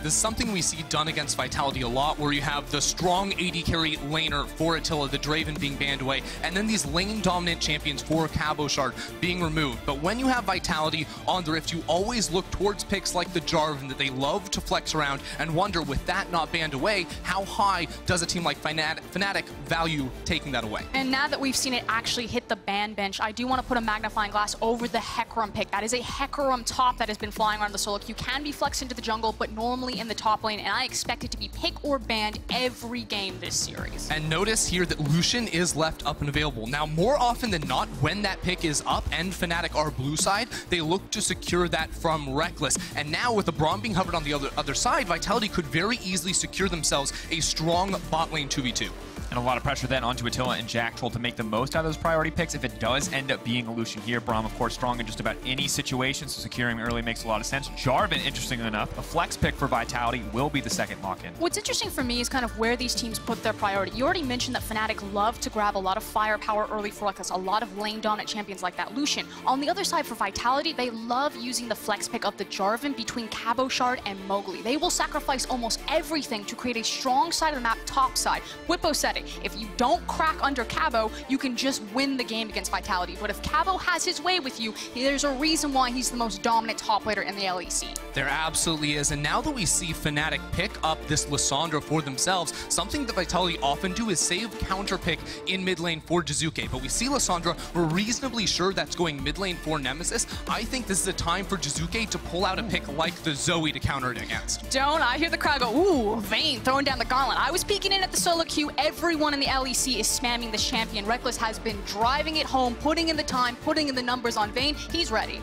This is something we see done against Vitality a lot, where you have the strong AD carry laner for Attila, the Draven being banned away, and then these lane-dominant champions for Cabochard being removed. But when you have Vitality on the Rift, you always look towards picks like the Jarvan that they love to flex around and wonder, with that not banned away, how high does a team like Fnatic value taking that away? And now that we've seen it actually hit the ban bench, I do want to put a magnifying glass over the Hecarim pick. That is a Hecarim top that has been flying around the solo queue. Can be flexed into the jungle, but normally in the top lane, and I expect it to be pick or banned every game this series. And notice here that Lucian is left up and available. Now, more often than not, when that pick is up and Fnatic are blue side, they look to secure that from Rekkles. And now with the Braum being hovered on the other side, Vitality could very easily secure themselves a strong bot lane 2v2. And a lot of pressure then onto Attila and Jactroll to make the most out of those priority picks if it does end up being a Lucian here. Braum, of course, strong in just about any situation, so securing early makes a lot of sense. Jarvan, interestingly enough, a flex pick for Vitality will be the second lock-in. What's interesting for me is kind of where these teams put their priority. You already mentioned that Fnatic love to grab a lot of firepower early for like a lot of lane-dominant champions like that Lucian. On the other side, for Vitality, they love using the flex pick of the Jarvan between Cabochard and Mowgli. They will sacrifice almost everything to create a strong side of the map top side. Bwipo said it. If you don't crack under Cabo, you can just win the game against Vitality. But if Cabo has his way with you, there's a reason why he's the most dominant top laner in the LEC. There absolutely is. And now that we see Fnatic pick up this Lissandra for themselves, something that Vitality often do is save counter pick in mid lane for Jiizuke. But we see Lissandra, we're reasonably sure that's going mid lane for Nemesis. I think this is a time for Jiizuke to pull out a pick like the Zoe to counter it against. Don't I hear the crowd go, ooh, Vayne throwing down the gauntlet. I was peeking in at the solo queue. Everyone in the LEC is spamming this champion. Rekkles has been driving it home, putting in the time, putting in the numbers on Vayne. He's ready.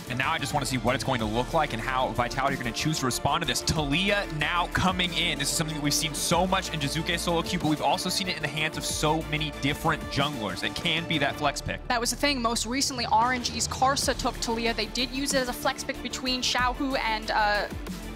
And now I just want to see what it's going to look like and how Vitality are going to choose to respond to this. Taliyah now coming in. This is something that we've seen so much in Jiizuke solo queue, but we've also seen it in the hands of so many different junglers. It can be that flex pick. That was the thing. Most recently, RNG's Karsa took Taliyah. They did use it as a flex pick between Xiaohu and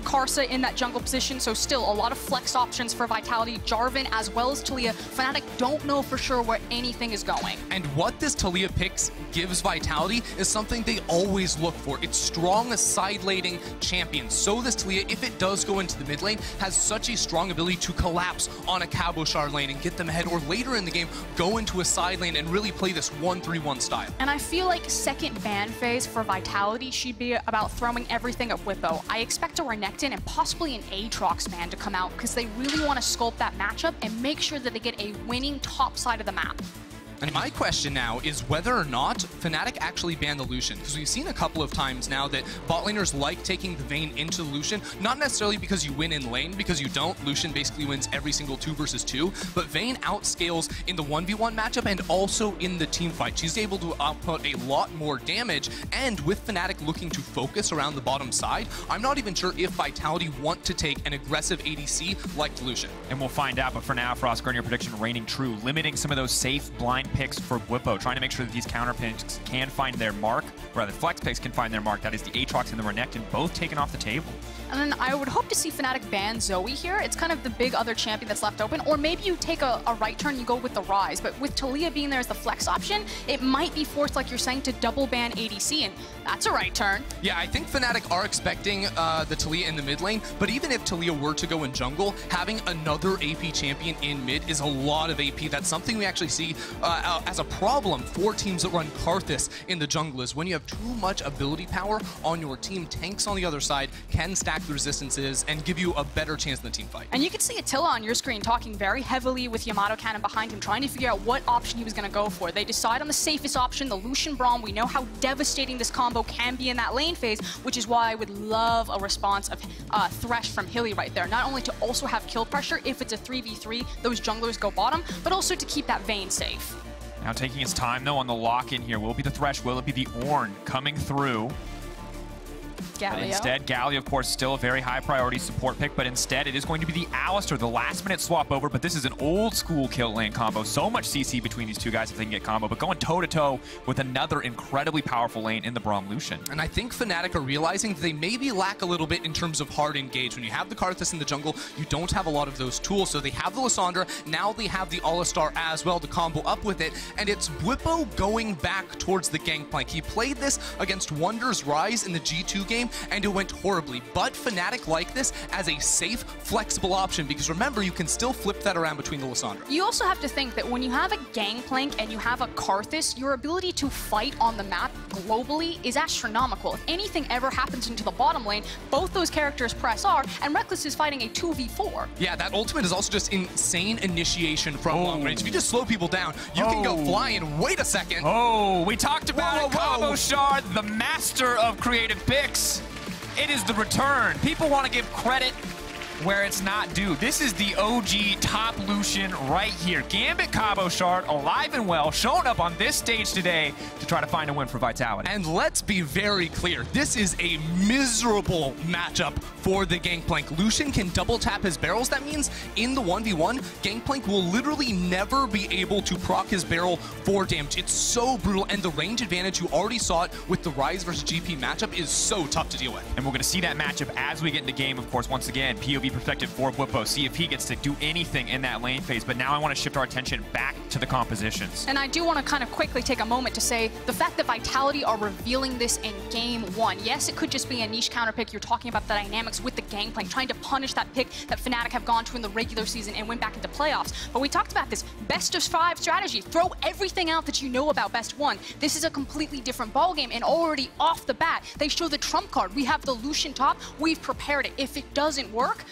Karsa in that jungle position, so still a lot of flex options for Vitality. Jarvan as well as Taliyah. Fnatic don't know for sure where anything is going. And what this Taliyah picks gives Vitality is something they always look for. It's strong side-laning champions. So this Taliyah, if it does go into the mid lane, has such a strong ability to collapse on a Cabochard lane and get them ahead, or later in the game, go into a side lane and really play this 1-3-1 style. And I feel like second ban phase for Vitality should be about throwing everything at Bwipo. I expect a Renekton and possibly an Aatrox ban to come out because they really want to sculpt that matchup and make sure that they get a winning top side of the map. And my question now is whether or not Fnatic actually ban the Lucian, because we've seen a couple of times now that bot laners like taking the Vayne into the Lucian, not necessarily because you win in lane, because you don't. Lucian basically wins every single 2 versus 2, but Vayne outscales in the 1v1 matchup and also in the team fight. She's able to output a lot more damage, and with Fnatic looking to focus around the bottom side, I'm not even sure if Vitality want to take an aggressive ADC like Lucian. And we'll find out, but for now, Froskurinn, your prediction reigning true, limiting some of those safe blind picks for Bwipo, trying to make sure that these counter picks can find their mark, or rather flex picks can find their mark. That is the Aatrox and the Renekton, both taken off the table. And then I would hope to see Fnatic ban Zoe here. It's kind of the big other champion that's left open. Or maybe you take a right turn, you go with the Rise. But with Taliyah being there as the flex option, it might be forced, like you're saying, to double ban ADC. And that's a right turn. Yeah, I think Fnatic are expecting the Taliyah in the mid lane. But even if Taliyah were to go in jungle, having another AP champion in mid is a lot of AP. That's something we actually see as a problem for teams that run KArthus in the jungle, is when you have too much ability power on your team, tanks on the other side can stack the resistances and give you a better chance in the team fight. And you can see Attila on your screen talking very heavily with Yamato Cannon behind him, trying to figure out what option he was going to go for. They decide on the safest option, the Lucian Braum. We know how devastating this combo can be in that lane phase, which is why I would love a response of Thresh from Hilly right there. Not only to also have kill pressure if it's a 3v3, those junglers go bottom, but also to keep that Vayne safe. Now taking his time, though, on the lock-in here. Will it be the Thresh? Will it be the Ornn coming through? But instead, Galio, of course, still a very high priority support pick, but instead it is going to be the Alistar, the last minute swap over, but this is an old school kill lane combo. So much CC between these two guys if they can get combo, but going toe to toe with another incredibly powerful lane in the Braum Lucian. And I think Fnatic are realizing that they maybe lack a little bit in terms of hard engage. When you have the KArthus in the jungle, you don't have a lot of those tools. So they have the Lissandra, now they have the Alistar as well to combo up with it, and it's Bwipo going back towards the Gangplank. He played this against Wonder's Rise in the G2 game, game, and it went horribly. But Fnatic like this as a safe, flexible option, because remember, you can still flip that around between the Lissandra. You also have to think that when you have a Gangplank and you have a KArthus, your ability to fight on the map globally is astronomical. If anything ever happens into the bottom lane, both those characters press R, and Rekkles is fighting a 2v4. Yeah, that ultimate is also just insane initiation from long range. If you just slow people down, you can go fly and wait a second. Oh, we talked about it. Cabochard, the master of creative picks. It is the return. People want to give credit where it's not due. This is the OG top Lucian right here. Gambit Cabochard, alive and well, showing up on this stage today to try to find a win for Vitality. And let's be very clear, this is a miserable matchup for the Gangplank. Lucian can double tap his barrels. That means in the 1v1, Gangplank will literally never be able to proc his barrel for damage. It's so brutal, and the range advantage, you already saw it with the Ryze versus GP matchup, is so tough to deal with. And we're going to see that matchup as we get into game, of course. Once again, POV perfected for Bwipo. See if he gets to do anything in that lane phase. But now I want to shift our attention back to the compositions. And I do want to kind of quickly take a moment to say the fact that Vitality are revealing this in game one. Yes, it could just be a niche counter pick. You're talking about the dynamics with the Gangplank, trying to punish that pick that Fnatic have gone to in the regular season and went back into playoffs. But we talked about this best of 5 strategy. Throw everything out that you know about best 1. This is a completely different ballgame, and already off the bat, they show the trump card. We have the Lucian top. We've prepared it. If it doesn't work,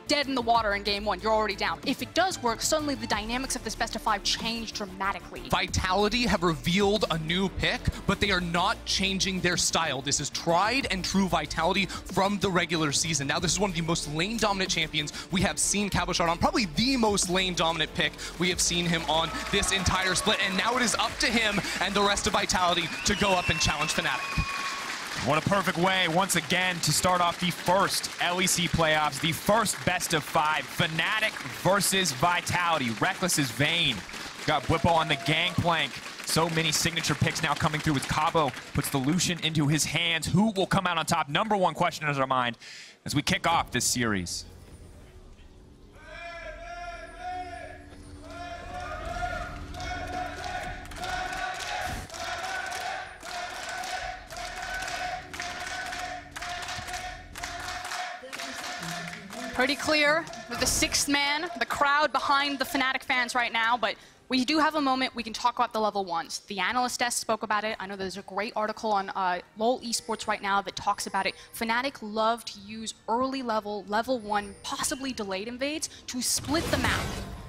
dead in the water in game 1, you're already down. If it does work, suddenly the dynamics of this best of 5 change dramatically. Vitality have revealed a new pick, but they are not changing their style. This is tried and true Vitality from the regular season. Now, this is one of the most lane-dominant champions we have seen Cabochard on, probably the most lane-dominant pick we have seen him on this entire split, and now it is up to him and the rest of Vitality to go up and challenge Fnatic. What a perfect way, once again, to start off the first LEC playoffs, the first best of 5. Fnatic versus Vitality. Rekkles is Vayne. Got Bwipo on the Gangplank. So many signature picks now coming through as Cabo puts the Lucian into his hands. Who will come out on top? Number one question in our mind as we kick off this series. Pretty clear with the 6th man, the crowd behind the Fnatic fans right now, but we do have a moment we can talk about the level 1s. The analyst desk spoke about it. I know there's a great article on LoL eSports right now that talks about it. Fnatic love to use early level 1, possibly delayed invades to split the map.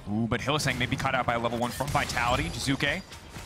Ooh, but Hylissang may be cut out by a level 1 from Vitality. Jiizuke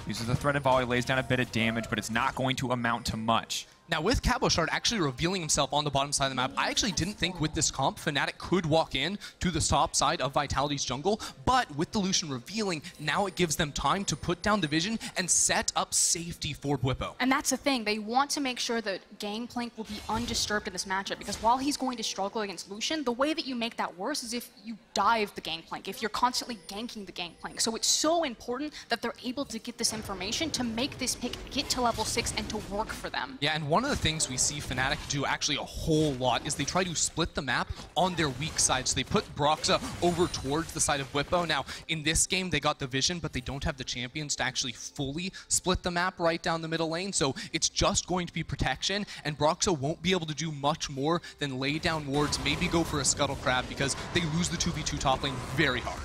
uses the threaded volley, lays down a bit of damage, but it's not going to amount to much. Now, with Cabochard actually revealing himself on the bottom side of the map, I actually didn't think with this comp, Fnatic could walk in to the top side of Vitality's jungle, but with the Lucian revealing, now it gives them time to put down the vision and set up safety for Bwipo. And that's the thing, they want to make sure that Gangplank will be undisturbed in this matchup, because while he's going to struggle against Lucian, the way that you make that worse is if you dive the Gangplank, if you're constantly ganking the Gangplank. So it's so important that they're able to get this information to make this pick get to level 6 and to work for them. Yeah, and one of the things we see Fnatic do actually a whole lot is they try to split the map on their weak side. So they put Broxah over towards the side of Bwipo. Now, in this game, they got the vision, but they don't have the champions to actually fully split the map right down the middle lane. So it's just going to be protection, and Broxah won't be able to do much more than lay down wards, maybe go for a Scuttle Crab, because they lose the 2v2 top lane very hard.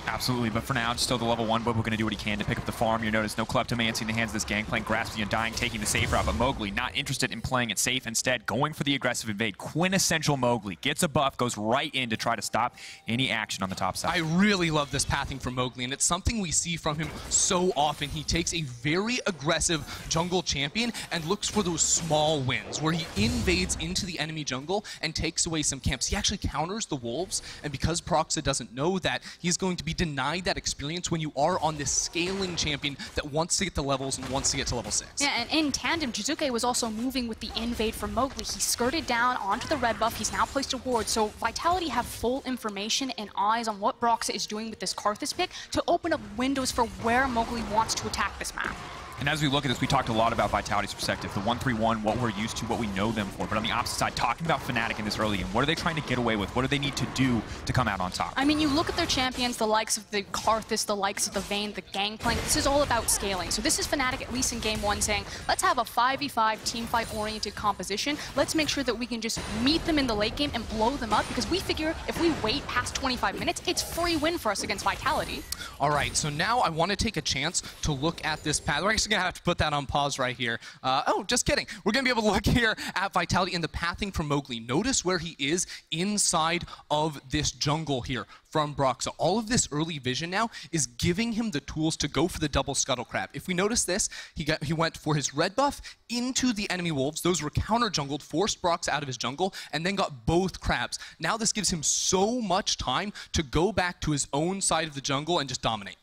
Absolutely, but for now, just still the level 1, Bwipo going to do what he can to pick up the farm. You notice no Kleptomancy in the hands of this Gangplank, grasping and dying, taking the safe route, but Mowgli not interested in playing it safe, instead going for the aggressive invade. Quintessential Mowgli, gets a buff, goes right in to try to stop any action on the top side. I really love this pathing from Mowgli, and it's something we see from him so often. He takes a very aggressive jungle champion and looks for those small wins, where he invades into the enemy jungle and takes away some camps. He actually counters the wolves, and because Broxah doesn't know that, he's going to be denied that experience when you are on this scaling champion that wants to get to levels and wants to get to level 6. Yeah, and in tandem, Jiizuke was also moving with the invade from Mowgli. He skirted down onto the red buff. He's now placed a ward. So Vitality have full information and eyes on what Broxah is doing with this KArthus pick to open up windows for where Mowgli wants to attack this map. And as we look at this, we talked a lot about Vitality's perspective, the 1-3-1, what we're used to, what we know them for. But on the opposite side, talking about Fnatic in this early game, what are they trying to get away with? What do they need to do to come out on top? I mean, you look at their champions, the likes of the KArthus, the likes of the Vayne, the Gangplank. This is all about scaling. So this is Fnatic, at least in game 1, saying, let's have a 5v5 teamfight-oriented composition. Let's make sure that we can just meet them in the late game and blow them up, because we figure if we wait past 25 minutes, it's free win for us against Vitality. All right, so now I want to take a chance to look at this path. We're actually going to have to put that on pause right here. Oh, just kidding. We're going to be able to look here at Vitality and the pathing from Mowgli. Notice where he is inside of this jungle here from Broxah. All of this early vision now is giving him the tools to go for the double scuttle crab. If we notice this, he went for his red buff into the enemy wolves. Those were counter jungled, forced Broxah out of his jungle, and then got both crabs. Now this gives him so much time to go back to his own side of the jungle and just dominate.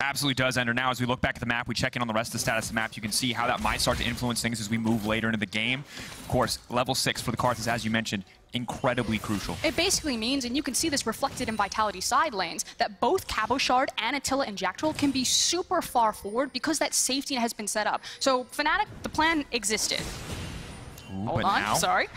Absolutely does, Ender. Now, as we look back at the map, we check in on the rest of the status of the map. You can see how that might start to influence things as we move later into the game. Of course, level 6 for the KArthus, as you mentioned, incredibly crucial. It basically means, and you can see this reflected in Vitality side lanes, that both Cabochard and Attila and Jactroll can be super far forward because that safety net has been set up. So Fnatic, the plan existed. Ooh, Hold on, now, sorry.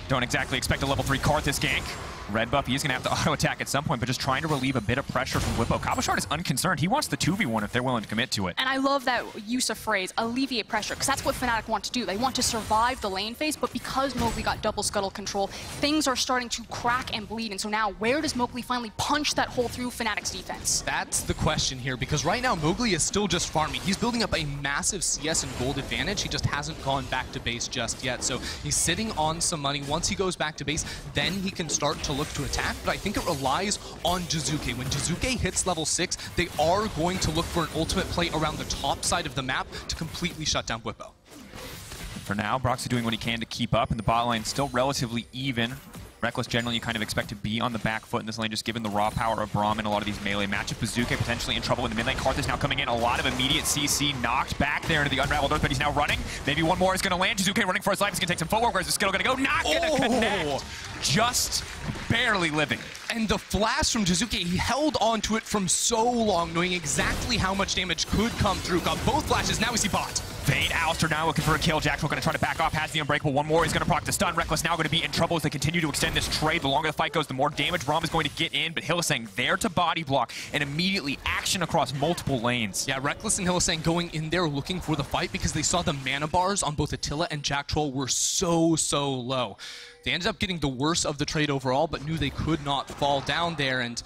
Don't exactly expect a level 3 KArthus gank. Red buff, he's going to have to auto-attack at some point, but just trying to relieve a bit of pressure from Bwipo. Cabochard is unconcerned. He wants the 2v1 if they're willing to commit to it. And I love that use of phrase, alleviate pressure, because that's what Fnatic want to do. They want to survive the lane phase, but because Mowgli got double scuttle control, things are starting to crack and bleed. And so now, where does Mowgli finally punch that hole through Fnatic's defense? That's the question here, because right now Mowgli is still just farming. He's building up a massive CS and gold advantage. He just hasn't gone back to base just yet. So he's sitting on some money. Once he goes back to base, then he can start to look to attack. But I think it relies on Jiizuke. When Jiizuke hits level 6, they are going to look for an ultimate play around the top side of the map to completely shut down Bwipo. For now, Broxah doing what he can to keep up, and the bot lane still relatively even. Rekkles generally you kind of expect to be on the back foot in this lane, just given the raw power of Braum in a lot of these melee matchups. Jiizuke potentially in trouble in the mid lane. KArthus now coming in, a lot of immediate CC knocked back there into the Unraveled Earth, but he's now running. Maybe one more is going to land. Jiizuke running for his life. He's going to take some footwork. Where's the skill going to go? Not going to connect. Just barely living. And the flash from Jiizuke, he held on to it from so long, knowing exactly how much damage could come through. Got both flashes, now we see bot. Vayne, Alistar now looking for a kill. Jactroll going to try to back off, has the Unbreakable. One more, he's going to proc the stun. Rekkles now going to be in trouble as they continue to extend this trade. The longer the fight goes, the more damage Braum is going to get in, but Hylissang there to body block and immediately action across multiple lanes. Yeah, Rekkles and Hylissang going in there looking for the fight because they saw the mana bars on both Attila and Jactroll were so low. They ended up getting the worst of the trade overall, but knew they could not fall down there, and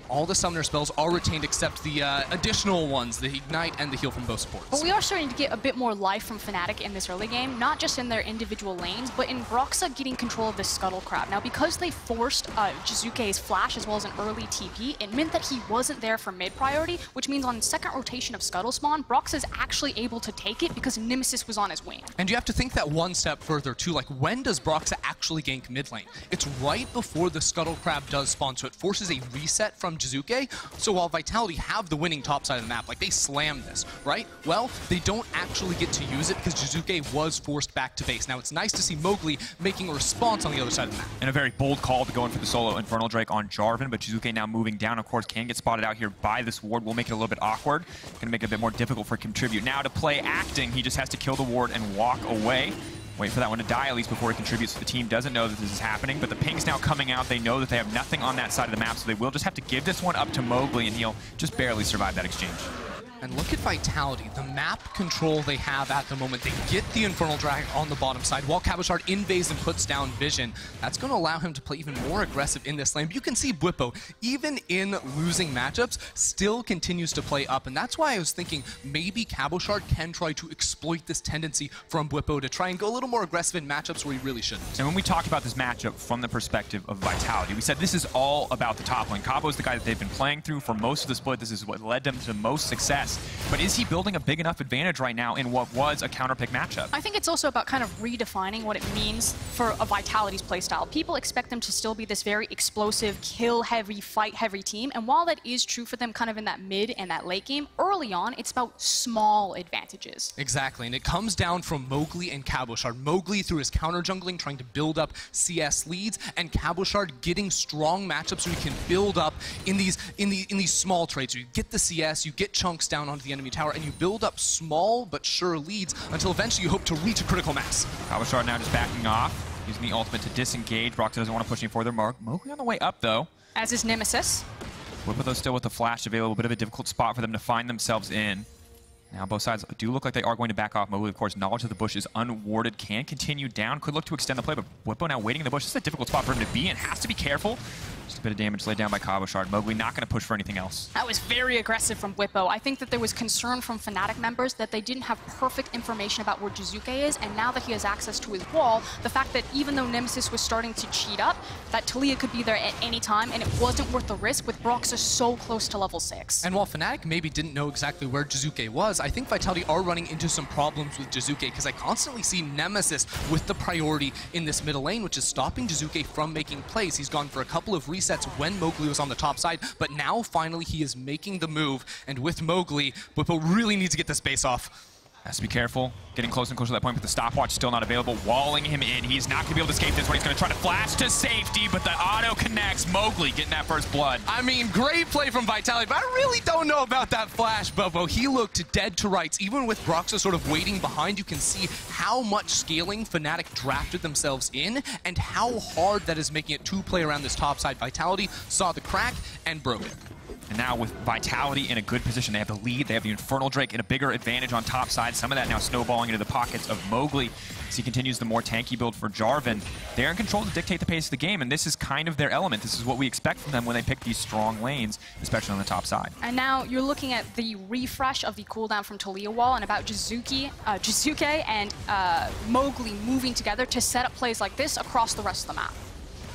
all the summoner spells are retained except the additional ones, the Ignite and the Heal from both supports. But we are starting to get a bit more life from Fnatic in this early game, not just in their individual lanes, but in Broxah getting control of the Scuttle Crab. Now, because they forced Jiizuke's flash as well as an early TP, it meant that he wasn't there for mid priority, which means on second rotation of Scuttle spawn, Broxah is actually able to take it because Nemesis was on his wing. And you have to think that one step further too, like when does Broxah actually gank mid lane? It's right before the Scuttle Crab does spawn, so it forces a reset from Jiizuke. So while Vitality have the winning top side of the map, like they slam this, right? Well, they don't actually get to use it because Jiizuke was forced back to base. Now it's nice to see Mowgli making a response on the other side of the map. And a very bold call to go in for the solo Infernal Drake on Jarvan, but Jiizuke now moving down, of course, can get spotted out here by this ward. Will make it a little bit awkward. Gonna make it a bit more difficult for Contribute. Now to play acting, he just has to kill the ward and walk away. Wait for that one to die at least before he contributes. The team doesn't know that this is happening, but the ping's now coming out. They know that they have nothing on that side of the map, so they will just have to give this one up to Mowgli, and he'll just barely survive that exchange. And look at Vitality, the map control they have at the moment. They get the Infernal Dragon on the bottom side while Cabochard invades and puts down Vision. That's going to allow him to play even more aggressive in this lane. But you can see Bwipo, even in losing matchups, still continues to play up. And that's why I was thinking maybe Cabochard can try to exploit this tendency from Bwipo to try and go a little more aggressive in matchups where he really shouldn't. And when we talked about this matchup from the perspective of Vitality, we said this is all about the top lane. Cabo's the guy that they've been playing through for most of the split. This is what led them to the most success. But is he building a big enough advantage right now in what was a counterpick matchup? I think it's also about kind of redefining what it means for a Vitality's playstyle. People expect them to still be this very explosive, kill-heavy, fight-heavy team, and while that is true for them kind of in that mid and that late game, early on, it's about small advantages. Exactly, and it comes down from Mowgli and Cabochard. Mowgli through his counter-jungling, trying to build up CS leads, and Cabochard getting strong matchups so he can build up in these small trades. So you get the CS, you get chunks down, down onto the enemy tower, and you build up small but sure leads until eventually you hope to reach a critical mass. Cabochard now just backing off, using the ultimate to disengage. Broxah doesn't want to push any further. Mowgli on the way up, though. As is Nemesis. Bwipo, though, still with the flash available. A bit of a difficult spot for them to find themselves in. Now both sides do look like they are going to back off. Mowgli, of course, knowledge of the bush is unwarded. Can continue down. Could look to extend the play, but Bwipo now waiting in the bush. This is a difficult spot for him to be in. Has to be careful. Just a bit of damage laid down by Cabochard. Mowgli not going to push for anything else. That was very aggressive from Bwipo. I think that there was concern from Fnatic members that they didn't have perfect information about where Jiizuke is, and now that he has access to his wall, the fact that even though Nemesis was starting to cheat up, that Taliyah could be there at any time, and it wasn't worth the risk with Broxah so close to level 6. And while Fnatic maybe didn't know exactly where Jiizuke was, I think Vitality are running into some problems with Jiizuke, because I constantly see Nemesis with the priority in this middle lane, which is stopping Jiizuke from making plays. He's gone for a couple of resets when Mowgli was on the top side, but now finally he is making the move, and with Mowgli, Bwipo really needs to get this base off. Has to be careful. Getting closer and closer to that point, but the stopwatch still not available. Walling him in. He's not going to be able to escape this one. He's going to try to flash to safety, but the auto connects. Mowgli getting that first blood. I mean, great play from Vitality, but I really don't know about that flash, Bobo. He looked dead to rights. Even with Broxah sort of waiting behind, you can see how much scaling Fnatic drafted themselves in and how hard that is making it to play around this top side. Vitality saw the crack and broke it. And now with Vitality in a good position, they have the lead, they have the Infernal Drake in a bigger advantage on top side. Some of that now snowballing into the pockets of Mowgli as he continues the more tanky build for Jarvan. They're in control to dictate the pace of the game, and this is kind of their element. This is what we expect from them when they pick these strong lanes, especially on the top side. And now you're looking at the refresh of the cooldown from Taliyah wall and about Jiizuke and Mowgli moving together to set up plays like this across the rest of the map.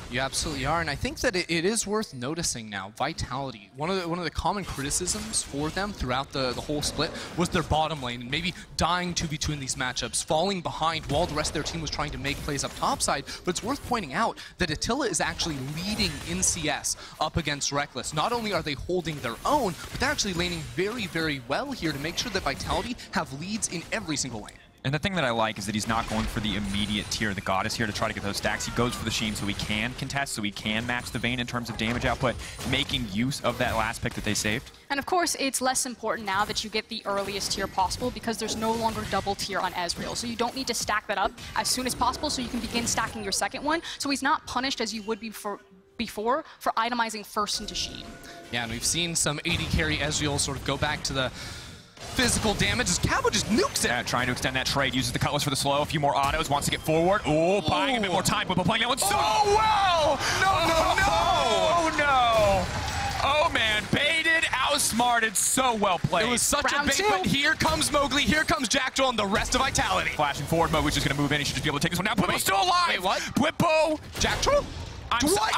You absolutely are, and I think that it is worth noticing now. Vitality, one of the common criticisms for them throughout the whole split was their bottom lane, and maybe dying to between these matchups, falling behind while the rest of their team was trying to make plays up topside. But it's worth pointing out that Attila is actually leading in CS up against Rekkles. Not only are they holding their own, but they're actually laning very, very well here to make sure that Vitality have leads in every single lane. And the thing that I like is that he's not going for the immediate tier. The God is here to try to get those stacks. He goes for the Sheen so he can contest, so he can match the Vayne in terms of damage output, making use of that last pick that they saved. And of course, it's less important now that you get the earliest tier possible because there's no longer double tier on Ezreal. So you don't need to stack that up as soon as possible so you can begin stacking your second one. So he's not punished as you would be before for itemizing first into Sheen. Yeah, and we've seen some AD carry Ezreal sort of go back to the physical damage as Cabo just nukes it. Yeah, trying to extend that trade. Uses the Cutlass for the slow. A few more autos. Wants to get forward. Oh, buying a bit more time. Bwipo playing that one so well. No. Oh, no. Oh, man. Baited, outsmarted. So well played. It was such a bait, but here comes Mowgli. Here comes Jactroll and the rest of Vitality. Flashing forward. Mowgli's just going to move in. He should just be able to take this one now. Bwipo's still alive. Wait, what? Bwipo. Jactroll? I'm sorry.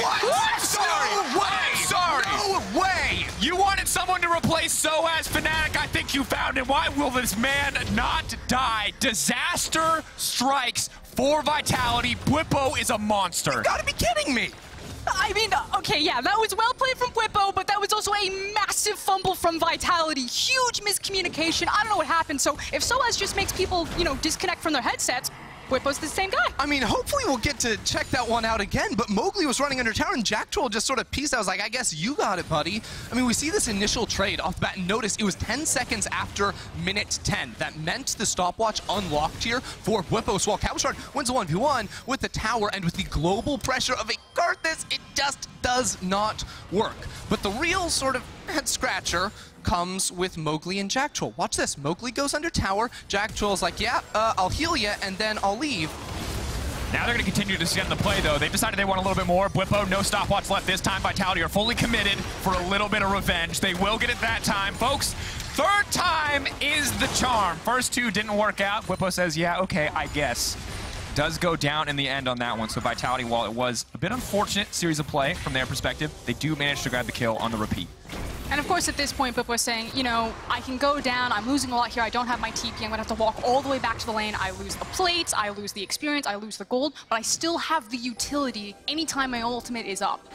What? I'm sorry. No way. I'm sorry. No way. You wanted someone to replace SOAS Fnatic. I think you found it. Why will this man not die? Disaster strikes for Vitality. Bwipo is a monster. You gotta be kidding me. I mean, okay, yeah, that was well played from Bwipo, but that was also a massive fumble from Vitality. Huge miscommunication. I don't know what happened. So if SOAS just makes people, disconnect from their headsets, Bwipo's the same guy. I mean, hopefully we'll get to check that one out again, but Mowgli was running under tower and Jactroll just sort of pieced out. I was like, I guess you got it, buddy. I mean, we see this initial trade off the bat and notice it was 10 seconds after minute 10. That meant the stopwatch unlocked here for Bwipo. So while Cabochard wins a 1v1 with the tower and with the global pressure of a KArthus, it just does not work. But the real sort of head scratcher comes with Mowgli and Jactroll. Watch this. Mowgli goes under tower. Jactroll's like, yeah, I'll heal you, and then I'll leave. Now they're going to continue to extend the play, though. They've decided they want a little bit more. Bwipo, no stopwatch left this time. Vitality are fully committed for a little bit of revenge. They will get it that time. Folks, third time is the charm. First two didn't work out. Bwipo says, yeah, okay, I guess. Does go down in the end on that one. So Vitality, while it was a bit unfortunate series of play from their perspective, they do manage to grab the kill on the repeat. And of course, at this point, Bwipo was saying, I can go down, I'm losing a lot here, I don't have my TP, I'm gonna have to walk all the way back to the lane, I lose the plates, I lose the experience, I lose the gold, but I still have the utility anytime my ultimate is up.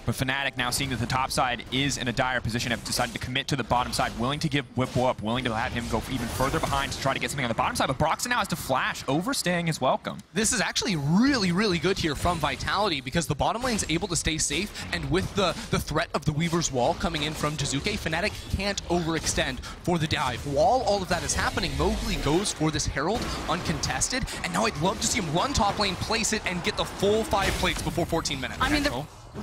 But Fnatic now seeing that the top side is in a dire position, have decided to commit to the bottom side, willing to give Bwipo up, willing to have him go even further behind to try to get something on the bottom side. But Broxah now has to flash, overstaying his welcome. This is actually really, really good here from Vitality because the bottom lane's able to stay safe, and with the threat of the Weaver's Wall coming in from Jiizuke, Fnatic can't overextend for the dive. While all of that is happening, Mowgli goes for this Herald uncontested, and now I'd love to see him run top lane, place it, and get the full 5 plates before 14 minutes. I mean,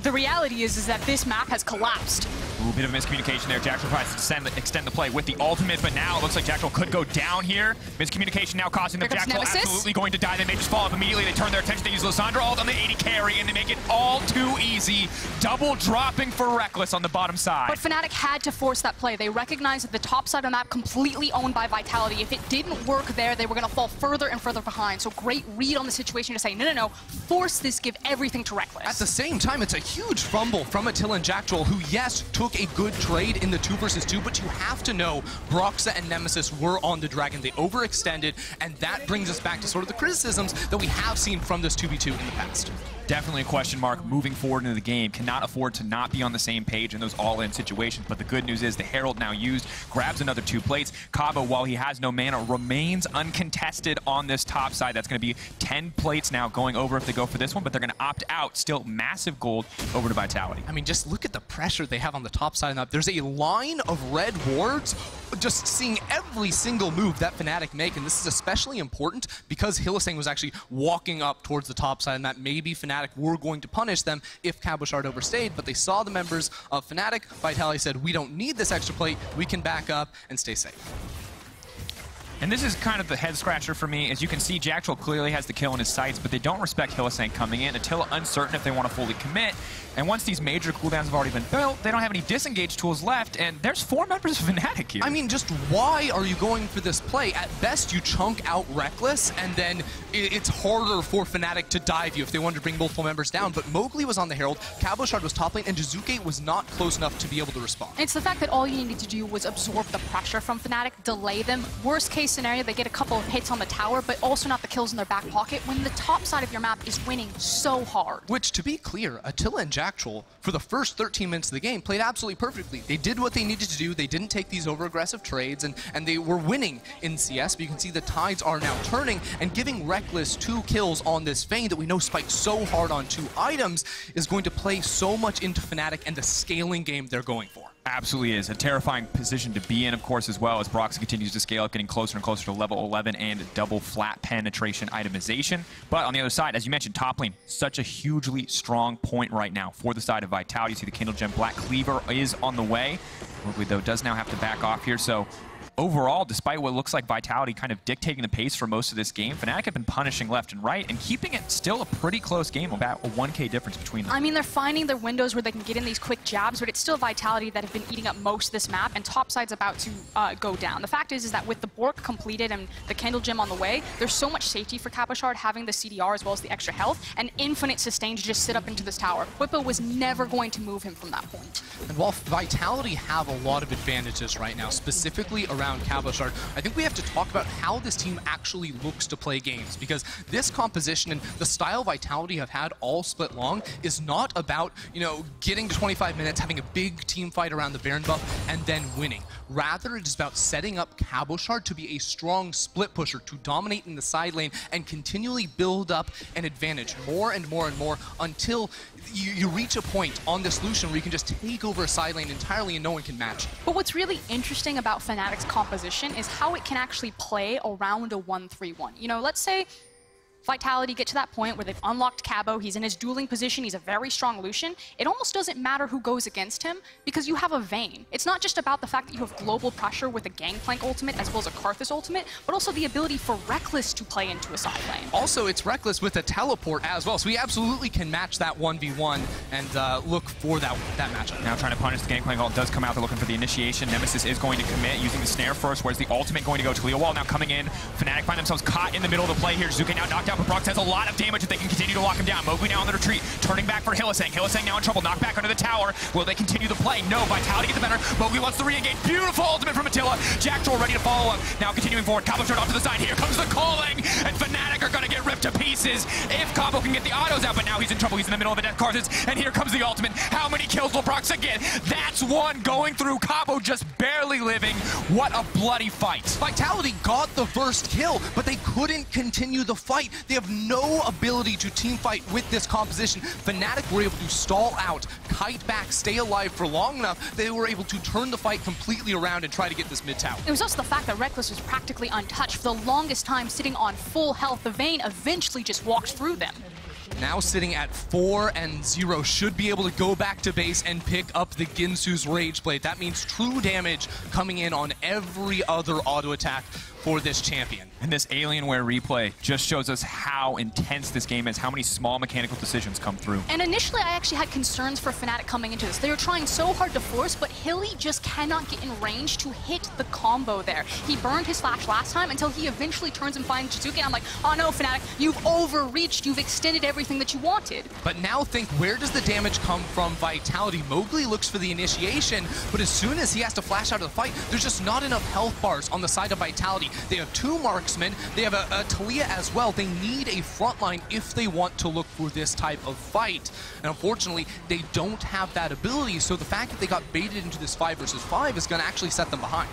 the reality is that this map has collapsed. Ooh, bit of a miscommunication there. Jactroll tries to extend the play with the ultimate, but now it looks like Jactroll could go down here. Miscommunication now causing them. Jactroll absolutely going to die. They may just fall up immediately. They turn their attention to use Lissandra ult on the AD carry, and they make it all too easy. Double dropping for Rekkles on the bottom side. But Fnatic had to force that play. They recognized that the top side of the map completely owned by Vitality. If it didn't work there, they were going to fall further and further behind. So great read on the situation to say, no, force this, give everything to Rekkles. At the same time, it's a huge fumble from Attila and Jactroll, who, yes, took a good trade in the 2 versus 2, but you have to know Broxah and Nemesis were on the Dragon. They overextended, and that brings us back to sort of the criticisms that we have seen from this 2v2 in the past. Definitely a question mark moving forward into the game. Cannot afford to not be on the same page in those all-in situations. But the good news is the Herald now used, grabs another 2 plates. Cabo, while he has no mana, remains uncontested on this top side. That's going to be 10 plates now going over if they go for this one, but they're going to opt out. Still massive gold over to Vitality. I mean, just look at the pressure they have on the top side of that. There's a line of red wards just seeing every single move that Fnatic make, and this is especially important because Hylissang was actually walking up towards the top side, and that maybe Fnatic were going to punish them if Cabochard overstayed, but they saw the members of Fnatic. Vitality said, we don't need this extra plate, we can back up and stay safe. And this is kind of the head scratcher for me. As you can see, Jactroll clearly has the kill in his sights, but they don't respect Hylissang coming in. Attila uncertain if they want to fully commit. And once these major cooldowns have already been built, they don't have any disengage tools left, and there's 4 members of Fnatic here. I mean, just why are you going for this play? At best, you chunk out Rekkles, and then it's harder for Fnatic to dive you if they wanted to bring multiple members down. But Mowgli was on the Herald, Cabochard was top lane, and Jiizuke was not close enough to be able to respond. It's the fact that all you needed to do was absorb the pressure from Fnatic, delay them. Worst case scenario, they get a couple of hits on the tower, but also not the kills in their back pocket when the top side of your map is winning so hard. Which, to be clear, Attila and Jactroll, for the first 13 minutes of the game, played absolutely perfectly. They did what they needed to do. They didn't take these over-aggressive trades, and they were winning in CS, but you can see the tides are now turning, and giving Rekkles 2 kills on this Vayne that we know spiked so hard on 2 items is going to play so much into Fnatic and the scaling game they're going for. Absolutely is. A terrifying position to be in, of course, as well as Broxah continues to scale up, getting closer and closer to level 11 and double flat penetration itemization. But on the other side, as you mentioned, top lane, such a hugely strong point right now for the side of Vitality. You see the Kindle Gem Black Cleaver is on the way. Mowgli, though, does now have to back off here, so overall, despite what looks like Vitality kind of dictating the pace for most of this game, Fnatic have been punishing left and right and keeping it still a pretty close game, about a 1K difference between them. I mean, they're finding their windows where they can get in these quick jabs, but it's still Vitality that have been eating up most of this map, and topside's about to go down. The fact is that with the Bork completed and the Kindle Gem on the way, there's so much safety for Cabochard having the CDR as well as the extra health, and infinite sustain to just sit up into this tower. Bwipo was never going to move him from that point. And while Vitality have a lot of advantages right now, specifically around Cabochard, I think we have to talk about how this team actually looks to play games, because this composition and the style Vitality have had all split long is not about, you know, getting to 25 minutes, having a big team fight around the Baron buff, and then winning. Rather, it is about setting up Cabochard to be a strong split pusher, to dominate in the side lane and continually build up an advantage more and more and more until you reach a point on this Lucian where you can just take over a side lane entirely and no one can match it. But what's really interesting about Fnatic's composition is how it can actually play around a 1-3-1. You know, let's say Vitality get to that point where they've unlocked Cabo, he's in his dueling position, he's a very strong Lucian. It almost doesn't matter who goes against him because you have a Vayne. It's not just about the fact that you have global pressure with a Gangplank ultimate as well as a KArthus ultimate, but also the ability for Rekkles to play into a side lane. Also, it's Rekkles with a teleport as well, so we absolutely can match that 1v1 and look for that matchup. Now trying to punish the Gangplank ult does come out. They're looking for the initiation. Nemesis is going to commit using the snare first. Where's the ultimate going to go? Taliyah wall now coming in. Fnatic find themselves caught in the middle of the play here. Jiizuke now knocked out down, but Broxah has a lot of damage if they can continue to lock him down. Mowgli now on the retreat, turning back for Hylissang. Hylissang now in trouble, knocked back under the tower. Will they continue the play? No, Vitality gets the better. Mowgli wants to re-engage. Beautiful ultimate from Attila. Jactroll ready to follow up. Now continuing forward, Cabochard off to the side. Here comes the calling, and Fnatic are gonna get ripped to pieces if Cabo can get the autos out, but now he's in trouble. He's in the middle of a death KArthus, and here comes the ultimate. How many kills will Broxah get? That's one going through. Cabo just barely living. What a bloody fight. Vitality got the first kill, but they couldn't continue the fight. They have no ability to team fight with this composition. Fnatic were able to stall out, kite back, stay alive for long enough. They were able to turn the fight completely around and try to get this mid tower. It was also the fact that Rekkles was practically untouched for the longest time, sitting on full health. The Vayne eventually just walked through them. Now sitting at 4-0, should be able to go back to base and pick up the Ginsu's Rage Blade. That means true damage coming in on every other auto attack for this champion. And this Alienware replay just shows us how intense this game is, how many small mechanical decisions come through. And initially I actually had concerns for Fnatic coming into this. They were trying so hard to force, but Hilly just cannot get in range to hit the combo there. He burned his flash last time until he eventually turns and finds Jiizuke, and I'm like, oh no, Fnatic, you've overreached, you've extended everything that you wanted. But now think, where does the damage come from Vitality? Mowgli looks for the initiation, but as soon as he has to flash out of the fight, there's just not enough health bars on the side of Vitality. They have 2 marksmen, they have a Taliyah as well. They need a frontline if they want to look for this type of fight. And unfortunately, they don't have that ability, so the fact that they got baited into this 5 versus 5 is going to actually set them behind.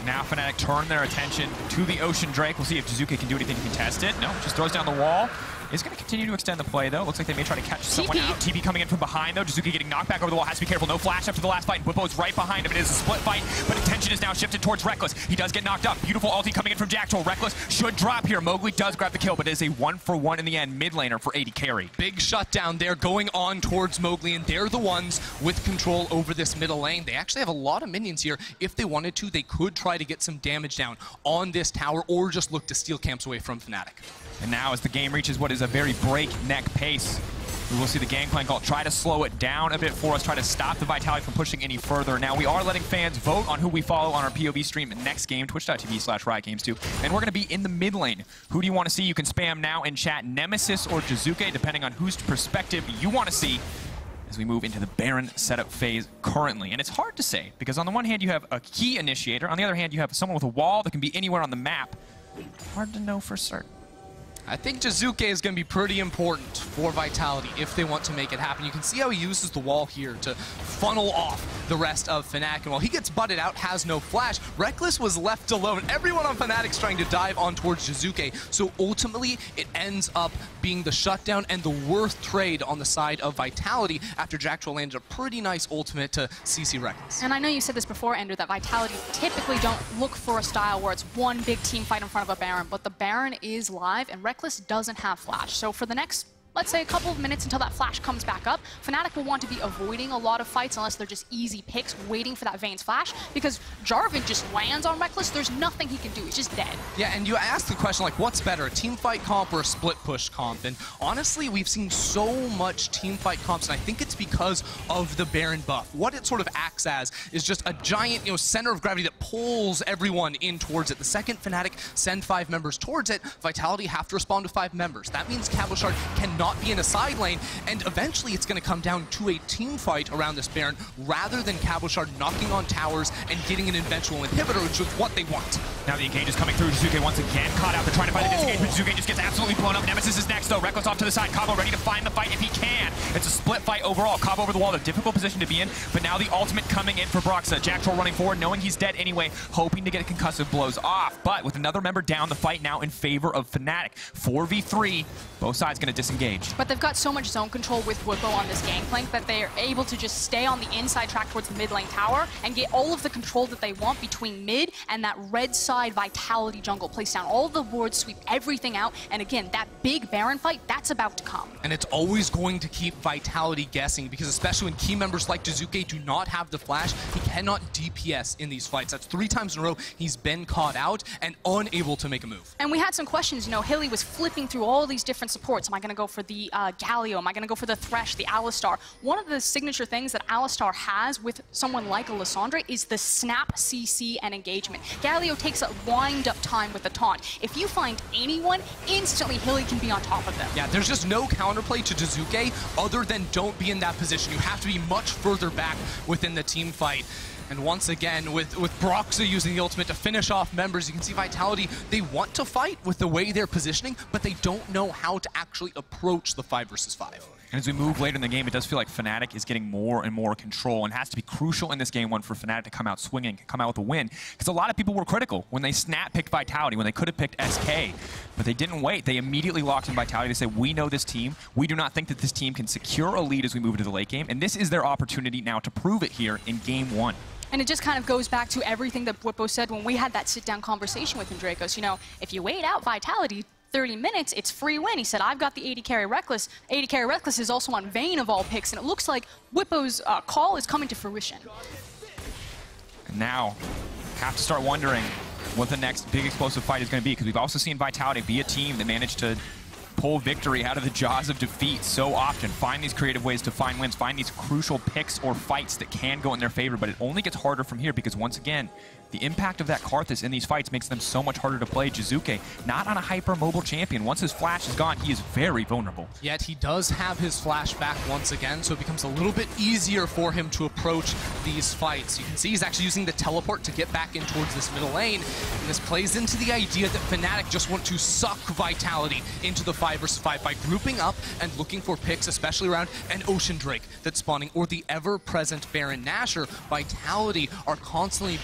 Now Fnatic turn their attention to the Ocean Drake. We'll see if Jiizuke can do anything to contest it. No, just throws down the wall. Is going to continue to extend the play, though. Looks like they may try to catch someone out. TP coming in from behind, though. Jiizuke getting knocked back over the wall. Has to be careful. No flash after the last fight. Bwipo is right behind him. It is a split fight, but attention is now shifted towards Rekkles. He does get knocked up. Beautiful ulti coming in from Jactroll. Rekkles should drop here. Mowgli does grab the kill, but it is a 1-for-1 in the end. Mid laner for AD carry. Big shutdown there going on towards Mowgli, and they're the ones with control over this middle lane. They actually have a lot of minions here. If they wanted to, they could try to get some damage down on this tower or just look to steal camps away from Fnatic. And now as the game reaches what is a very breakneck pace, we will see the Gangplank ult try to slow it down a bit for us, try to stop the Vitality from pushing any further. Now we are letting fans vote on who we follow on our POV stream next game, twitch.tv/riotgames2. And we're going to be in the mid lane. Who do you want to see? You can spam now in chat Nemesis or Jiizuke, depending on whose perspective you want to see as we move into the Baron setup phase currently. And it's hard to say, because on the one hand you have a key initiator, on the other hand you have someone with a wall that can be anywhere on the map. Hard to know for certain. I think Jiizuke is going to be pretty important for Vitality if they want to make it happen. You can see how he uses the wall here to funnel off the rest of Fnatic. And while he gets butted out, has no flash, Rekkles was left alone. Everyone on Fnatic's trying to dive on towards Jiizuke. So ultimately, it ends up being the shutdown and the worth trade on the side of Vitality after Jactroll landed a pretty nice ultimate to CC Rekkles. And I know you said this before, Ender, that Vitality typically don't look for a style where it's one big team fight in front of a Baron, but the Baron is live, and Rekkles doesn't have flash. So for the next, let's say, a couple of minutes until that flash comes back up, Fnatic will want to be avoiding a lot of fights unless they're just easy picks, waiting for that Vayne's flash, because Jarvan just lands on Rekkles. There's nothing he can do. He's just dead. Yeah, and you asked the question, like, what's better, a team fight comp or a split push comp? And honestly, we've seen so much team fight comps, and I think it's because of the Baron buff. What it sort of acts as is just a giant, center of gravity that pulls everyone in towards it. The second Fnatic send 5 members towards it, Vitality have to respond with 5 members. That means Cabochard cannot be in a side lane, and eventually it's going to come down to a team fight around this Baron rather than Cabochard knocking on towers and getting an eventual inhibitor, which is what they want. Now the engage is coming through. Jiizuke once again caught out. They're trying to find a disengagement. Jiizuke just gets absolutely blown up. Nemesis is next, though. Rekkles off to the side. Cabo ready to find the fight if he can. It's a split fight overall. Cabo over the wall, a difficult position to be in, but now the ultimate coming in for Broxah. Jactroll running forward, knowing he's dead anyway, hoping to get concussive blows off. But with another member down, the fight now in favor of Fnatic. 4v3, both sides going to disengage. But they've got so much zone control with Bwipo on this Gangplank that they're able to just stay on the inside track towards the mid lane tower and get all of the control that they want between mid and that red side Vitality jungle. Place down all the wards, sweep everything out, and again, that big Baron fight, that's about to come. And it's always going to keep Vitality guessing, because especially when key members like Jiizuke do not have the flash, he cannot DPS in these fights. That's 3 times in a row he's been caught out and unable to make a move. And we had some questions, Hilly was flipping through all these different supports. Am I going to go for for the Galio? Am I going to go for the Thresh, the Alistar? One of the signature things that Alistar has with someone like a Lissandra is the snap CC and engagement. Galio takes a wind-up time with the taunt. If you find anyone, instantly Hilly can be on top of them. Yeah, there's just no counterplay to Jiizuke other than don't be in that position. You have to be much further back within the team fight. And once again, with Broxah using the ultimate to finish off members, you can see Vitality, they want to fight with the way they're positioning, but they don't know how to actually approach the 5 versus 5. And as we move later in the game, it does feel like Fnatic is getting more and more control, and has to be crucial in this game one for Fnatic to come out swinging, come out with a win. Because a lot of people were critical when they picked Vitality, when they could have picked SK, but they didn't wait. They immediately locked in Vitality to say, we know this team. We do not think that this team can secure a lead as we move into the late game, and this is their opportunity now to prove it here in game 1. And it just kind of goes back to everything that Bwipo said when we had that sit-down conversation with him, Drakos. You know, if you wait out Vitality 30 minutes, it's free win. He said, I've got the AD carry Rekkles. AD carry Rekkles is also on Vayne of all picks, and it looks like Bwipo's call is coming to fruition. And now, have to start wondering what the next big explosive fight is going to be, because we've also seen Vitality be a team that managed to pull victory out of the jaws of defeat so often, find these creative ways to find wins, find these crucial picks or fights that can go in their favor, but it only gets harder from here because, once again, the impact of that KArthus in these fights makes them so much harder to play. Jiizuke, not on a hyper-mobile champion. Once his flash is gone, he is very vulnerable. Yet he does have his flash back once again, so it becomes a little bit easier for him to approach these fights. You can see he's actually using the teleport to get back in towards this middle lane, and this plays into the idea that Fnatic just want to suck Vitality into the 5 versus 5 by grouping up and looking for picks, especially around an Ocean Drake that's spawning, or the ever-present Baron Nashor. Vitality are constantly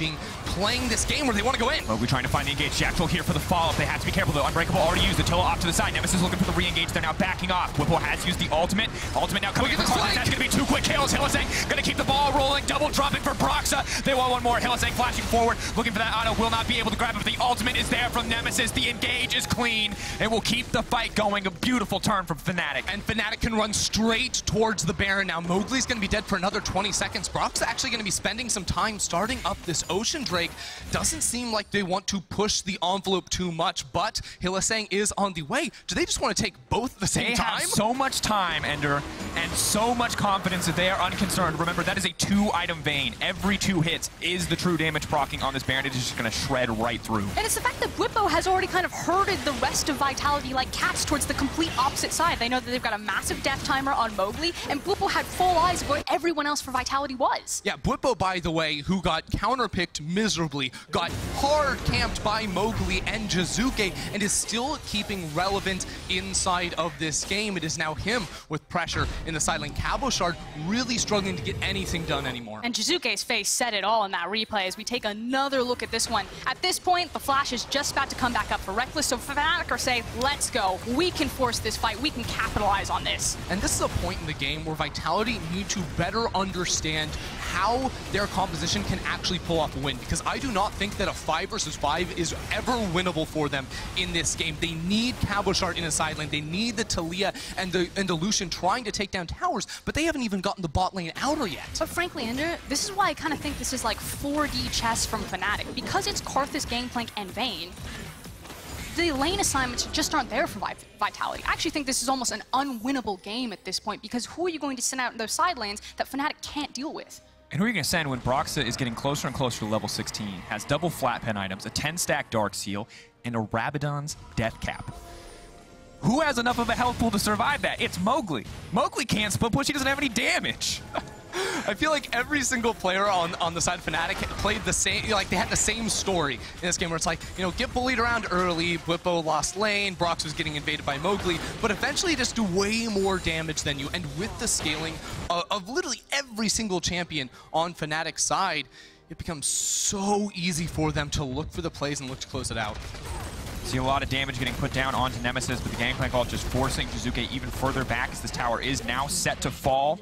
playing this game where they want to go in. Mowgli trying to find the engage. Jactroll here for the follow-up. They have to be careful though. Unbreakable already used. Attila off to the side. Nemesis looking for the re-engage. They're now backing off. Bwipo has used the ultimate. Ultimate now coming in for KArthus. That's going to be 2 quick kills. Hylissang going to keep the ball rolling. Double dropping for Broxah. They want one more. Hylissang flashing forward. Looking for that auto. Will not be able to grab it, but the ultimate is there from Nemesis. The engage is clean. It will keep the fight going. A beautiful turn from Fnatic. And Fnatic can run straight towards the Baron now. Mowgli's going to be dead for another 20 seconds. Broxah actually going to be spending some time starting up this Ocean Drake. Doesn't seem like they want to push the envelope too much, but Hylissang is on the way. Do they just want to take both at the same time? They have so much time, Ender, and so much confidence that they are unconcerned. Remember, that is a 2-item Vayne. Every 2 hits is the true damage proccing on this Baron. It is just going to shred right through. And it's the fact that Bwipo has already kind of herded the rest of Vitality like cats towards the complete opposite side. They know that they've got a massive death timer on Mowgli, and Bwipo had full eyes of where everyone else for Vitality was. Yeah, Bwipo, by the way, who got counterpicked miserably, got hard camped by Mowgli and Jiizuke, and is still keeping relevant inside of this game. It is now him with pressure in the side lane. Cabochard really struggling to get anything done anymore. And Jiizuke's face said it all in that replay as we take another look at this one. At this point, the flash is just about to come back up for Rekkles, so Fnatic are saying, let's go. We can force this fight. We can capitalize on this. And this is a point in the game where Vitality need to better understand how their composition can actually pull off a win, because I do not think that a 5 versus 5 is ever winnable for them in this game. They need Cabochard in the side lane. They need the Taliyah and the Lucian trying to take down towers, but they haven't even gotten the bot lane outer yet. But frankly, Ender, this is why I kind of think this is like 4D chess from Fnatic. Because it's KArthus, Gangplank, and Vayne, the lane assignments just aren't there for Vitality. I actually think this is almost an unwinnable game at this point, because who are you going to send out in those side lanes that Fnatic can't deal with? And who are you going to send when Broxah is getting closer and closer to level 16, has double flat pen items, a 10-stack Dark Seal, and a Rabadon's Death Cap? Who has enough of a health pool to survive that? It's Mowgli. Mowgli can't split push, he doesn't have any damage. I feel like every single player on the side of Fnatic played the same, like they had the same story in this game where it's like, you know, get bullied around early, Bwipo lost lane, Broxah was getting invaded by Mowgli, but eventually just do way more damage than you. And with the scaling of literally every single champion on Fnatic's side, it becomes so easy for them to look for the plays and look to close it out. See a lot of damage getting put down onto Nemesis, but the Gangplank ult just forcing Jiizuke even further back as this tower is now set to fall.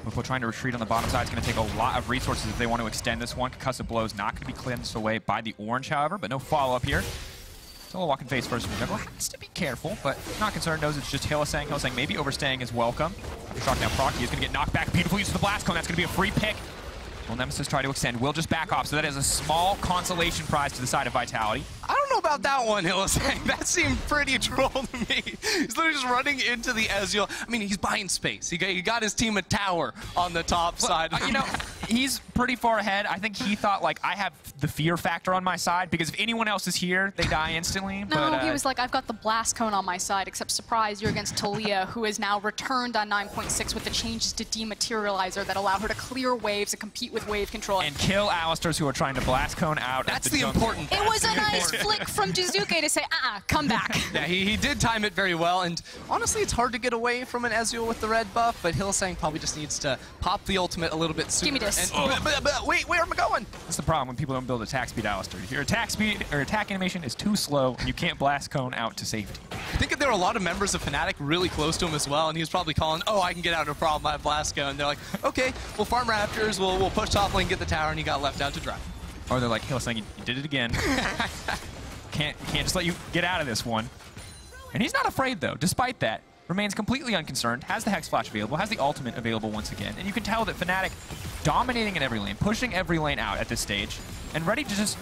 Bwipo trying to retreat on the bottom side. It's going to take a lot of resources if they want to extend this one. Concussive Blow is not going to be cleansed away by the orange, however, but no follow-up here. Still walking face first from the jungle. Has to be careful, but not concerned. Knows it's just Hylissang. Hylissang maybe overstaying his welcome. Shock now Proc. He's going to get knocked back. Beautiful use of the Blast Cone. That's going to be a free pick. Will Nemesis try to extend? Will just back off, so that is a small consolation prize to the side of Vitality. I don't know about that one, Hylissang. That seemed pretty troll to me. He's literally just running into the Ezreal. I mean, he's buying space. He got his team a tower on the top side. You know, he's pretty far ahead. I think he thought, like, I have the fear factor on my side, because if anyone else is here, they die instantly. No, but, he was like, I've got the blast cone on my side, except surprise, you're against Taliyah, who is now returned on 9.6 with the changes to Dematerializer that allow her to clear waves and compete with wave control. And kill Alistars who are trying to blast cone out. That's the important part. It was a nice flick from Jiizuke to say, come back. Yeah, he did time it very well, and honestly, it's hard to get away from an Ezreal with the red buff, but Hylissang probably just needs to pop the ultimate a little bit sooner. Give me this. And, but wait, where am I going? That's the problem when people don't build attack speed Alistar. Your attack speed or attack animation is too slow, and you can't blast cone out to safety. I think that there were a lot of members of Fnatic really close to him as well, and he was probably calling, oh, I can get out, no problem, I have blast cone. And they're like, okay, we'll farm Raptors, we'll push top lane, get the tower, and he got left out to dry. Or they're like, Hylissang, you did it again. can't just let you get out of this one. And he's not afraid, though. Despite that, remains completely unconcerned, has the Hex Flash available, has the ultimate available once again. And you can tell that Fnatic dominating in every lane, pushing every lane out at this stage, and ready to just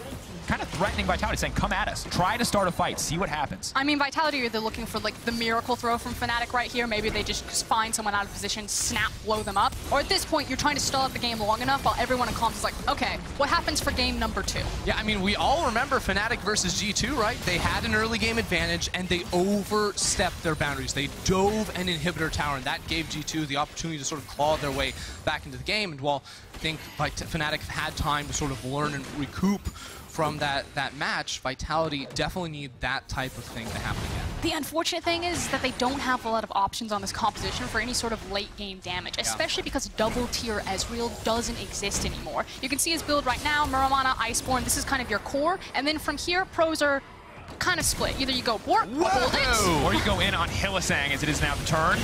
kind of threatening Vitality, saying, come at us. Try to start a fight. See what happens. I mean, Vitality, they're looking for, like, the miracle throw from Fnatic right here. Maybe they just find someone out of position, snap, blow them up. Or at this point, you're trying to stall out the game long enough while everyone in comms is like, okay, what happens for game number 2? Yeah, I mean, we all remember Fnatic versus G2, right? They had an early game advantage, and they overstepped their boundaries. They dove an inhibitor tower, and that gave G2 the opportunity to sort of claw their way back into the game. And while I think Fnatic had time to sort of learn and recoup from that match, Vitality definitely need that type of thing to happen again. The unfortunate thing is that they don't have a lot of options on this composition for any sort of late game damage, especially because double tier Ezreal doesn't exist anymore. You can see his build right now, Muramana, Iceborne, this is kind of your core, and then from here, pros are kind of split. Either you go warp, hold it, or you go in on Hylissang as it is now the turn.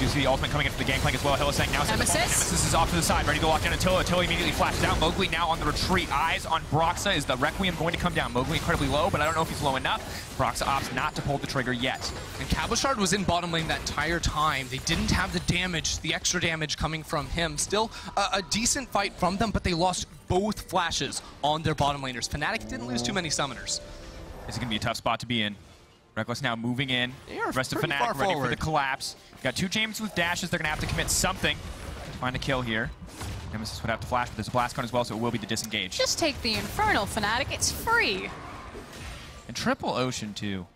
You see the ultimate coming into the Gangplank as well. Hylissang now Nemesis is off to the side, ready to lock down Attila. Attila immediately flashes out. Mowgli now on the retreat. Eyes on Broxah. Is the Requiem going to come down? Mowgli incredibly low, but I don't know if he's low enough. Broxah opts not to pull the trigger yet. And Cabochard was in bottom lane that entire time. They didn't have the damage, the extra damage coming from him. Still a decent fight from them, but they lost both flashes on their bottom laners. Fnatic didn't lose too many summoners. This is going to be a tough spot to be in. Rekkles now moving in. The rest of Fnatic ready for the collapse. Got 2 James with dashes. They're going to have to commit something to find a kill here. Nemesis would have to flash, but there's a blast cone as well, so it will be the disengage. Just take the Infernal, Fnatic. It's free. And Triple Ocean, too.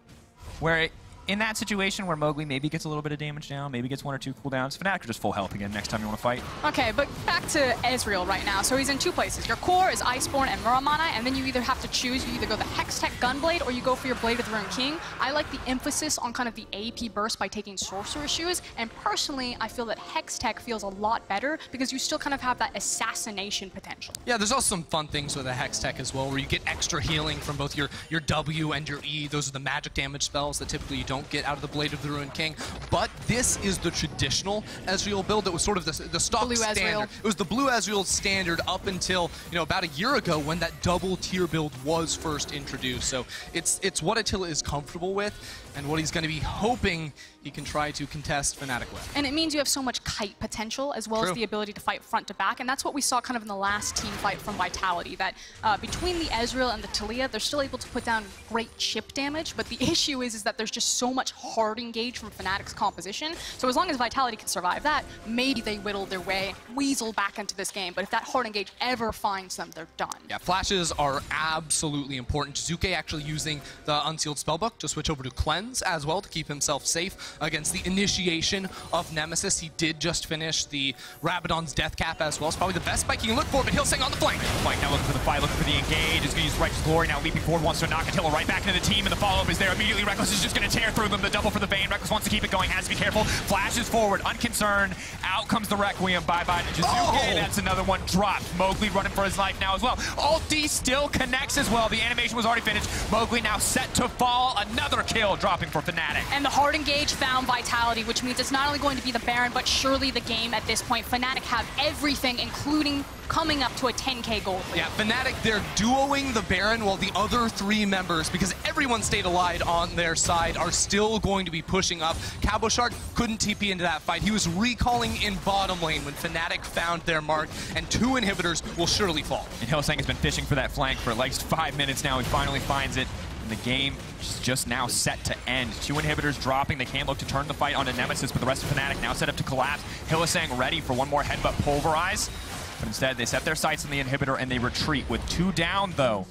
Where in that situation where Mowgli maybe gets a little bit of damage down, maybe gets 1 or 2 cooldowns, Fnatic are just full health again next time you want to fight. Okay, but back to Ezreal right now. So he's in 2 places. Your core is Iceborne and Muramana, and then you either have to choose, you either go the Hextech Gunblade or you go for your Blade of the Ruined King. I like the emphasis on kind of the AP burst by taking Sorcerer's Shoes, and personally, I feel that Hextech feels a lot better because you still kind of have that assassination potential. Yeah, there's also some fun things with a Hextech as well, where you get extra healing from both your W and your E. Those are the magic damage spells that typically you don't get out of the Blade of the Ruined King. But this is the traditional Ezreal build that was sort of the stock blue standard. Ezreal. It was the blue Ezreal standard up until, you know, about a year ago when that double tier build was first introduced. So it's what Attila is comfortable with and what he's going to be hoping he can try to contest Fnatic with. And it means you have so much kite potential as well as the ability to fight front to back, and that's what we saw kind of in the last team fight from Vitality, that between the Ezreal and the Taliyah, they're still able to put down great chip damage, but the issue is that there's just so much hard engage from Fnatic's composition, so as long as Vitality can survive that, maybe they whittle their way, weasel back into this game, but if that hard engage ever finds them, they're done. Yeah, flashes are absolutely important. Jiizuke actually using the Unsealed Spellbook to switch over to Cleanse as well to keep himself safe against the initiation of Nemesis. He did just finish the Rabadon's Death Cap as well. It's probably the best spike you can look for, but Hylissang on the flank. Flank now looking for the fight, looking for the engage. Is going to use Righteous Glory now, leaping forward, wants to knock Attila right back into the team, and the follow-up is there immediately. Rekkles is just going to tear through them. The double for the Vayne. Rekkles wants to keep it going, has to be careful. Flashes forward, unconcerned. Out comes the Requiem. Bye-bye to Jiizuke. That's another one dropped. Mowgli running for his life now as well. Ult still connects as well. The animation was already finished. Mowgli now set to fall. Another kill dropping for Fnatic. And the hard engage found Vitality, which means it's not only going to be the Baron, but surely the game at this point. Fnatic have everything, including coming up to a 10k gold lead. Yeah, Fnatic, they're duoing the Baron while the other 3 members, because everyone stayed alive on their side, are still going to be pushing up. Cabochard couldn't TP into that fight. He was recalling in bottom lane when Fnatic found their mark, and 2 inhibitors will surely fall. And Hylissang has been fishing for that flank for at least 5 minutes now. He finally finds it. and the game is just now set to end. 2 inhibitors dropping. They can't look to turn the fight onto Nemesis, but the rest of Fnatic now set up to collapse. Hylissang ready for one more headbutt pulverize, but instead they set their sights on the inhibitor and they retreat. With 2 down, though,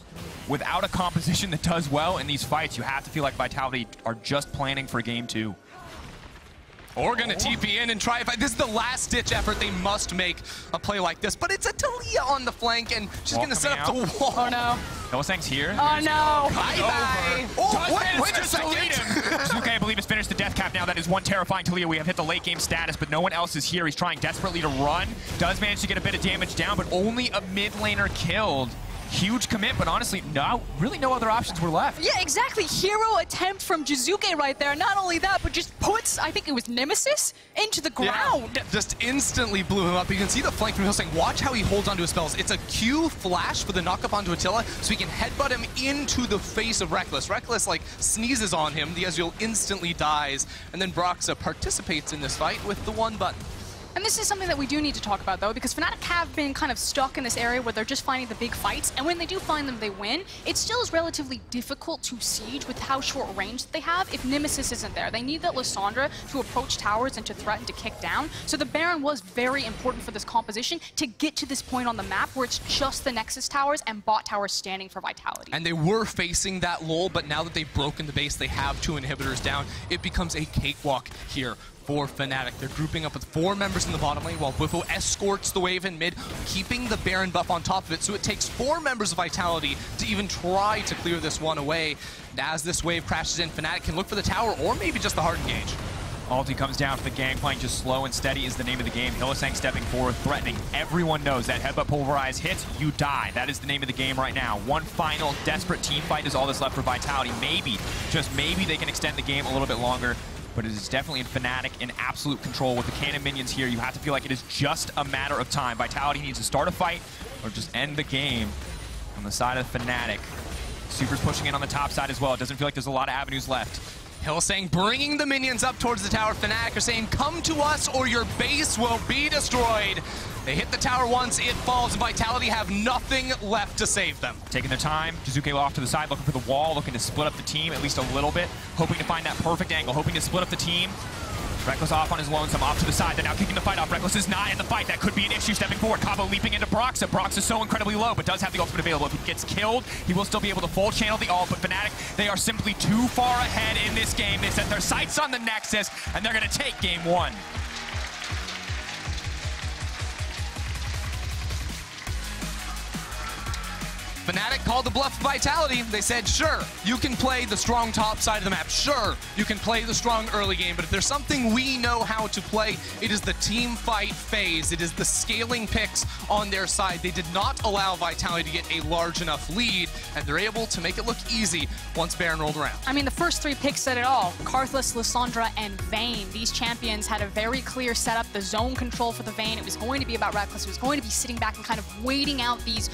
without a composition that does well in these fights, you have to feel like Vitality are just planning for game 2. Or gonna TP in and try. This is the last-ditch effort. They must make a play like this. But it's a Taliyah on the flank, and she's gonna set up the wall. Oh no. Hylissang's here. Oh no. Bye-bye. Oh, wait a second. Jiizuke, I believe, has finished the death cap now. That is one terrifying Taliyah. We have hit the late game status, but no one else is here. He's trying desperately to run. Does manage to get a bit of damage down, but only a mid laner killed. Huge commit, but honestly, really no other options were left. Yeah, exactly. Hero attempt from Jiizuke right there. Not only that, but just puts, I think it was Nemesis, into the ground. Yeah, just instantly blew him up. You can see the flank from Hylissang. Watch how he holds onto his spells. It's a Q flash for the knock-up onto Attila, so he can headbutt him into the face of Rekkles. Rekkles, like, sneezes on him. The Ezreal instantly dies, and then Broxah participates in this fight with the 1 button. And this is something that we do need to talk about, though, because Fnatic have been kind of stuck in this area where they're just finding the big fights, and when they do find them, they win. It still is relatively difficult to siege with how short range they have if Nemesis isn't there. They need that Lissandra to approach towers and to threaten to kick down. So the Baron was very important for this composition to get to this point on the map where it's just the Nexus towers and bot towers standing for Vitality. And they were facing that lull, but now that they've broken the base, they have 2 inhibitors down. It becomes a cakewalk here for Fnatic. They're grouping up with 4 members in the bottom lane while Bwipo escorts the wave in mid, keeping the Baron buff on top of it. So it takes 4 members of Vitality to even try to clear this one away. And as this wave crashes in, Fnatic can look for the tower or maybe just the hard engage. Ulti comes down for the Gangplank, just slow and steady is the name of the game. Hylissang stepping forward, threatening. Everyone knows that headbutt pulverize hits, you die. That is the name of the game right now. One final desperate team fight is all that's left for Vitality. Maybe, just maybe they can extend the game a little bit longer, but it is definitely in Fnatic in absolute control with the cannon minions here. You have to feel like it is just a matter of time. Vitality needs to start a fight or just end the game on the side of Fnatic. Super's pushing in on the top side as well. It doesn't feel like there's a lot of avenues left. Hylissang bringing the minions up towards the tower. Fnatic are saying, come to us or your base will be destroyed. They hit the tower once, it falls, and Vitality have nothing left to save them. Taking their time, Jiizuke off to the side, looking for the wall, looking to split up the team at least a little bit, hoping to find that perfect angle, hoping to split up the team. Rekkles off on his lonesome, off to the side. They're now kicking the fight off. Rekkles is not in the fight. That could be an issue stepping forward. Cabo leaping into Broxah. Broxah is so incredibly low, but does have the ultimate available. If he gets killed, he will still be able to full channel the ult, but Fnatic, they are simply too far ahead in this game. They set their sights on the Nexus, and they're going to take game 1. Fnatic called the bluff of Vitality. They said, sure, you can play the strong top side of the map. Sure, you can play the strong early game, but if there's something we know how to play, it is the team fight phase. It is the scaling picks on their side. They did not allow Vitality to get a large enough lead, and they're able to make it look easy once Baron rolled around. I mean, the first 3 picks said it all. KArthus, Lissandra, and Vayne. These champions had a very clear setup. The zone control for the Vayne, it was going to be about Rekkles. It was going to be sitting back and kind of waiting out these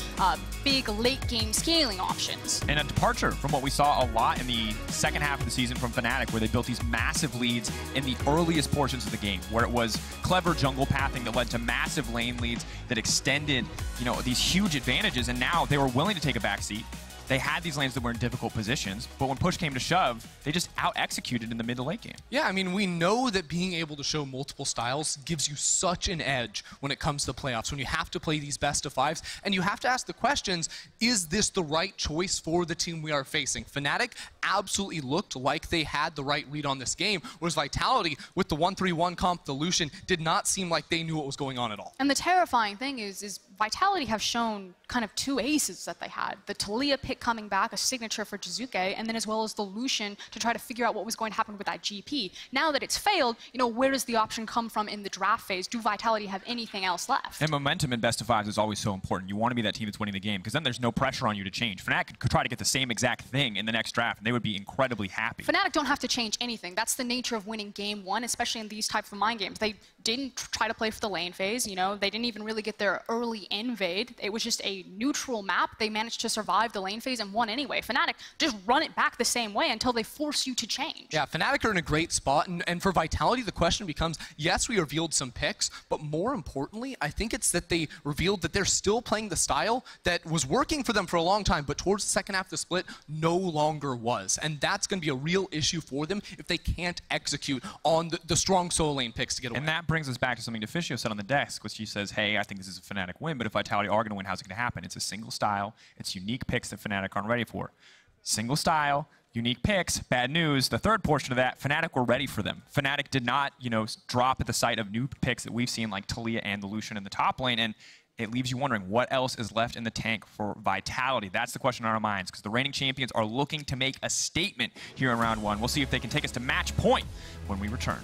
big late game scaling options. And a departure from what we saw a lot in the second half of the season from Fnatic, where they built these massive leads in the earliest portions of the game, where it was clever jungle pathing that led to massive lane leads that extended, you know, these huge advantages, and now they were willing to take a backseat. They had these lanes that were in difficult positions, but when push came to shove, they just out-executed in the mid to late game. Yeah, I mean, we know that being able to show multiple styles gives you such an edge when it comes to playoffs, when you have to play these best of 5s, and you have to ask the questions, is this the right choice for the team we are facing? Fnatic absolutely looked like they had the right read on this game, whereas Vitality, with the 1-3-1 comp, the Lucian, did not seem like they knew what was going on at all. And the terrifying thing is Vitality have shown kind of 2 aces that they had. The Taliyah pick coming back, a signature for Jiizuke, and then as well as the Lucian to try to figure out what was going to happen with that GP. Now that it's failed, you know, where does the option come from in the draft phase? Do Vitality have anything else left? And momentum in best of 5s is always so important. You want to be that team that's winning the game, because then there's no pressure on you to change. Fnatic could try to get the same exact thing in the next draft, and they would be incredibly happy. Fnatic don't have to change anything. That's the nature of winning game 1, especially in these types of mind games. didn't try to play for the lane phase. You know, they didn't even really get their early invade. It was just a neutral map. They managed to survive the lane phase and won anyway. Fnatic just run it back the same way until they force you to change. Yeah, Fnatic are in a great spot, and for Vitality, the question becomes, yes, we revealed some picks, but more importantly, I think it's that they revealed that they're still playing the style that was working for them for a long time, but towards the second half of the split, no longer was. And that's going to be a real issue for them if they can't execute on the strong solo lane picks to get away. And that brings us back to something Deficio said on the desk, which he says, hey, I think this is a Fnatic win, but if Vitality are going to win, how's it going to happen? It's a single style. It's unique picks that Fnatic aren't ready for. Single style, unique picks, bad news. The third portion of that, Fnatic were ready for them. Fnatic did not, you know, drop at the sight of new picks that we've seen like Taliyah and the Lucian in the top lane, and it leaves you wondering what else is left in the tank for Vitality. That's the question on our minds, because the reigning champions are looking to make a statement here in round one. We'll see if they can take us to match point when we return.